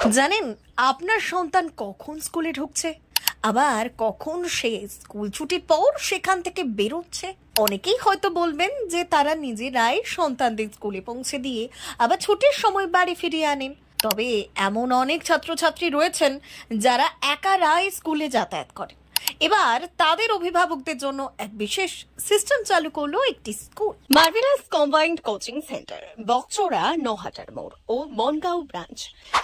জানেন আপনার সন্তান কখন স্কুলে ঢুকছে, আবার কখন সে স্কুল ছুটির পর সেখান থেকে বেরোচ্ছে? অনেকেই হয়তো বলবেন যে তারা নিজেরাই সন্তানদের স্কুলে পৌঁছে দিয়ে আবার ছুটির সময় বাড়ি ফিরিয়ে আনেন। তবে এমন অনেক ছাত্রছাত্রী রয়েছেন যারা একারাই স্কুলে যাতায়াত করেন। এবার তাদের অভিভাবকদের জন্য এক বিশেষ সিস্টেম চালু করলো একটি school, marvellous combined coaching centre, Bakchora, নহাটার মোড় ও বনগাঁও ব্রাঞ্চ।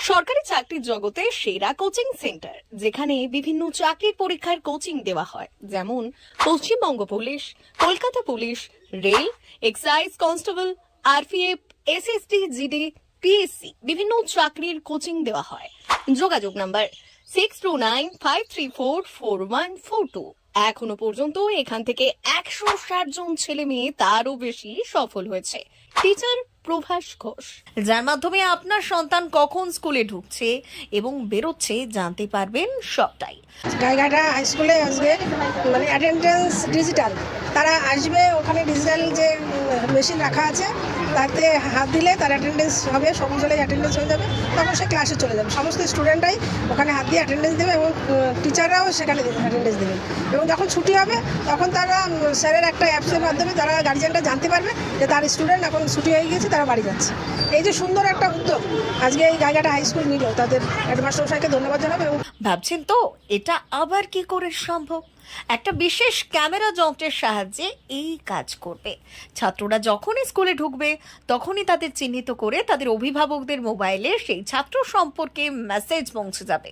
সরকারি চাকরির জগতে সেরা কোচিং সেন্টার, যেখানে বিভিন্ন চাকরির পরীক্ষার কোচিং দেওয়া হয়, যেমন Paschimbanga police, Kolkata police, rail, excise constable, RPF, SSD, GD, PSC বিভিন্ন চাকরির কোচিং দেওয়া হয়। যোগাযোগ নাম্বার 6295344142। এখনো পর্যন্ত এখান থেকে 160 জন ছেলে মেয়ে তারও বেশি সফল হয়েছে। টিচার প্রভাস ঘোষ, যার মাধ্যমে আপনার সন্তান কখন স্কুলে ঢুকছে এবং বেরোচ্ছে জানতে পারবেন সবটাই। গাইঘাটা হাই স্কুলে আজকে অ্যাটেন্ডেন্স ডিজিটাল, তারা আসবে, ওখানে ডিজিটাল যে মেশিন রাখা আছে তাতে হাত দিলে তার অ্যাটেন্ডেন্স হবে, সকলে অ্যাটেন্ডেন্স হয়ে যাবে, তখন সে ক্লাসে চলে যাবে। সমস্ত স্টুডেন্টরাই ওখানে হাত দিয়ে অ্যাটেন্ডেন্স দেবে এবং টিচাররাও সেখানে অ্যাটেন্ডেন্স দেবে। এবং যখন ছুটি হবে তখন তারা স্যারের একটা অ্যাপসের মাধ্যমে তারা গার্জিয়ানরা জানতে পারবে যে তার স্টুডেন্ট এখন ছুটি হয়ে গিয়েছে, তারা বাড়ি যাচ্ছে। এই যে সুন্দর একটা উদ্যোগ আজকে এই গাইঘাটা হাই স্কুল নিল, তাদের হেডমাস্টার মশাইকে ধন্যবাদ জানাবো। ভাবছেন তো এটা আবার কি করে সম্ভব? একটা বিশেষ ক্যামেরা যন্ত্রের সাহায্যে এই কাজ করবে। ছাত্ররা যখনই স্কুলে ঢুকবে তখনই তাদের চিহ্নিত করে তাদের অভিভাবকদের মোবাইলে সেই ছাত্র সম্পর্কে মেসেজ পৌঁছে যাবে,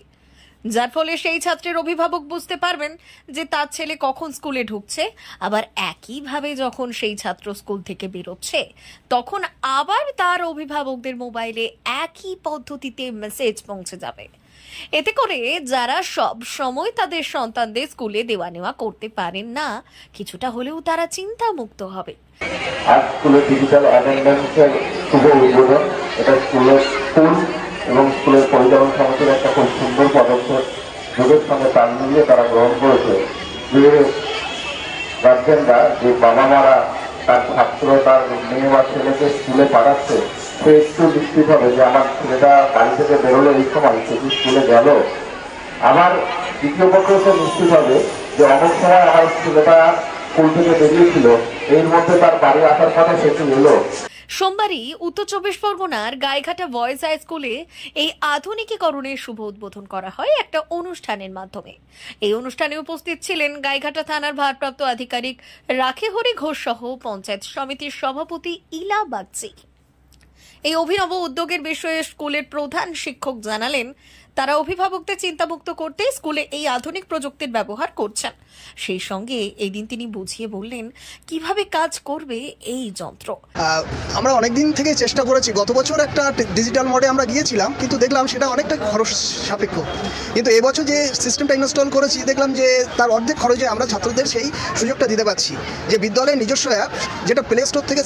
যার ফলে সেই ছাত্রের অভিভাবক বুঝতে পারবেন যে তার ছেলে কখন স্কুলে ঢুকছে। আবার একইভাবে যখন সেই ছাত্র স্কুল থেকে বেরোচ্ছে তখন আবার তার অভিভাবকদের মোবাইলে একই পদ্ধতিতে মেসেজ পৌঁছে যাবে। এতে করে যারা সব সময় তাদের সন্তানদের স্কুলে দেওয়া নেওয়া করতে পারেন না, কিছুটা হলেও তারা চিন্তামুক্ত হবে। স্কুলে ডিজিটাল অ্যাটেন্ডেন্সের শুভ উদ্বোধন, এটা স্কুল এবং স্কুলের পরিচালন সমিতির একটা খুব সুন্দর পদক্ষেপ যুগের সঙ্গে তাল মিলিয়ে তারা গ্রহণ করেছে। যে গার্জেনরা, যে বাবা মারা তার ছাত্র, তার মেয়ে বা ছেলেকে স্কুলে পাঠাচ্ছে, সে একটু নিশ্চিত হবে যে আমার ছেলেটা বাড়ি থেকে বেরোলে এই সময় সে স্কুলে গেল। আবার দ্বিতীয় পক্ষে সে নিশ্চিত হবে যে অনেক সময় আমার ছেলেটা স্কুল থেকে বেরিয়েছিল, এর মধ্যে তার বাড়ি আসার কথা সেটি এলো। সোমবারই উত্তর চব্বিশ পরগনার গাইঘাটা বয়েজ হাই স্কুলে এই আধুনিকীকরণের শুভ উদ্বোধন করা হয় একটা অনুষ্ঠানের মাধ্যমে। এই অনুষ্ঠানে উপস্থিত ছিলেন গাইঘাটা থানার ভারপ্রাপ্ত আধিকারিক রাখেহরি ঘোষ সহ পঞ্চায়েত সমিতির সভাপতি ইলা বাগচি। এই অভিনব উদ্যোগের বিষয়ে স্কুলের প্রধান শিক্ষক জানালেন তারা অভিভাবকদের চিন্তামুক্ত করতে স্কুলে এই আধুনিক প্রযুক্তির ব্যবহার করছেন। সেই সঙ্গে এই দিন তিনি বুঝিয়ে বললেন কিভাবে কাজ করবে এই যন্ত্র। আমরা অনেকদিন থেকে চেষ্টা করেছি, গত বছর একটা ডিজিটাল মোডে আমরা গিয়েছিলাম, কিন্তু দেখলাম সেটা অনেকটা খরচ সাপেক্ষ। কিন্তু এবছর যে সিস্টেমটা ইনস্টল করেছি দেখলাম যে তার অর্ধেক খরচে আমরা ছাত্রদের সেই সুযোগটা দিতে পারছি, যে বিদ্যালয়ের নিজস্ব অ্যাপ যেটা প্লে স্টোর থেকে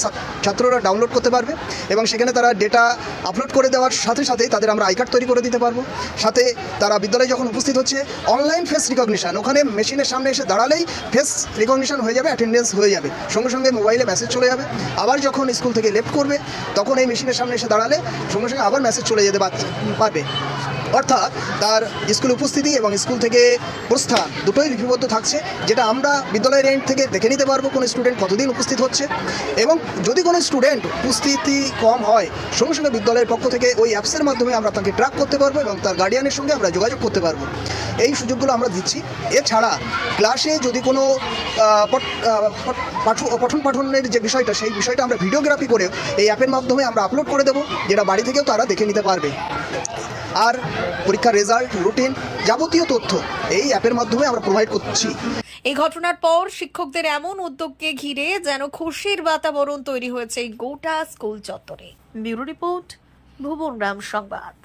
ছাত্ররা ডাউনলোড করতে পারবে এবং সেখানে তারা ডেটা আপলোড করে দেওয়ার সাথে সাথেই তাদের আমরা আই কার্ড তৈরি করে দিতে পারবো। সাথে তারা বিদ্যালয়ে যখন উপস্থিত হচ্ছে অনলাইন ফেস রিকগনিশন, ওখানে মেশিনের সামনে এসে দাঁড়ালেই ফেস রিকগনিশন হয়ে যাবে, অ্যাটেন্ডেন্স হয়ে যাবে, সঙ্গে সঙ্গে মোবাইলে মেসেজ চলে যাবে। আবার যখন স্কুল থেকে লেফট করবে তখন এই মেশিনের সামনে এসে দাঁড়ালে সঙ্গে সঙ্গে আবার মেসেজ চলে যেতে পারবে। অর্থাৎ তার স্কুল উপস্থিতি এবং স্কুল থেকে প্রস্থান দুটোই লিপিবদ্ধ থাকছে, যেটা আমরা বিদ্যালয়ের এন্ড থেকে দেখে নিতে পারবো কোন স্টুডেন্ট কতদিন উপস্থিত হচ্ছে। এবং যদি কোনো স্টুডেন্ট উপস্থিতি কম হয় সঙ্গে সঙ্গে বিদ্যালয়ের পক্ষ থেকে ওই অ্যাপসের মাধ্যমে আমরা তাকে ট্র্যাক করতে পারবো এবং তার গার্ডিয়ানের সঙ্গে আমরা যোগাযোগ করতে পারবো। এই সুযোগগুলো আমরা দিচ্ছি। এছাড়া ক্লাসে যদি কোনো পঠন পাঠনের যে বিষয়টা, সেই বিষয়টা আমরা ভিডিওগ্রাফি করে এই অ্যাপের মাধ্যমে আমরা আপলোড করে দেবো, যেটা বাড়ি থেকেও তারা দেখে নিতে পারবে। আর পরীক্ষার রেজাল্ট, রুটিন, যাবতীয় তথ্য এই অ্যাপের মাধ্যমে আমরা প্রোভাইড করছি। এই ঘটনার পর শিক্ষকদের এমন উদ্যোগকে ঘিরে যেন খুশির বাতাবরণ তৈরি হয়েছে গোটা স্কুল চত্বরে। ব্যুরো রিপোর্ট, ভুবনগ্রাম সংবাদ।